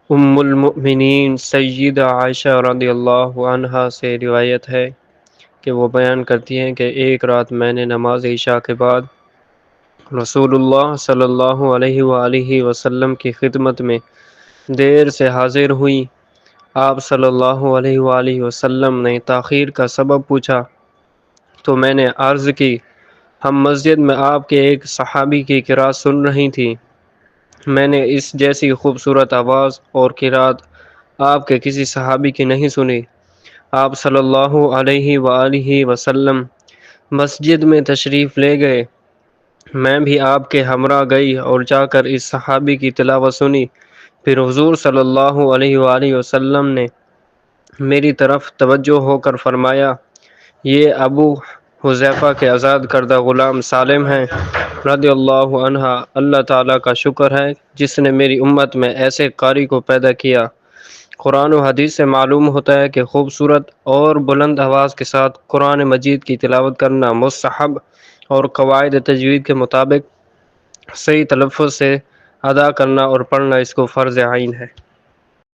ام المؤمنین سیدہ عائشہ رضی اللہ عنہا سے روایت ہے کہ وہ بیان کرتی ہیں کہ ایک رات میں نے نماز عشاء کے بعد رسول اللہ صلی اللہ علیہ وآلہ وسلم کی خدمت میں دیر سے حاضر ہوئی۔ آپ صلی اللہ علیہ وآلہ وسلم نے تاخیر کا سبب پوچھا تو میں نے عرض کی ہم مسجد میں آپ کے ایک صحابی کی قرأت سن رہی تھی، میں نے اس جیسی خوبصورت آواز اور قرأت آپ کے کسی صحابی کی نہیں سنی۔ آپ صلی اللہ علیہ وآلہ وسلم مسجد میں تشریف لے گئے، میں بھی آپ کے ہمراہ گئی اور جا کر اس صحابی کی تلاوت سنی۔ پھر حضور صلی اللہ علیہ وآلہ وسلم نے میری طرف توجہ ہو کر فرمایا یہ ابو حذیفہ کے آزاد کردہ غلام سالم ہیں رضی اللہ عنہ۔ اللہ تعالیٰ کا شکر ہے جس نے میری امت میں ایسے قاری کو پیدا کیا۔ قرآن و حدیث سے معلوم ہوتا ہے کہ خوبصورت اور بلند آواز کے ساتھ قرآن مجید کی تلاوت کرنا مستحب اور قواعد تجوید کے مطابق صحیح تلفظ سے ادا کرنا اور پڑھنا اس کو فرض عین ہے۔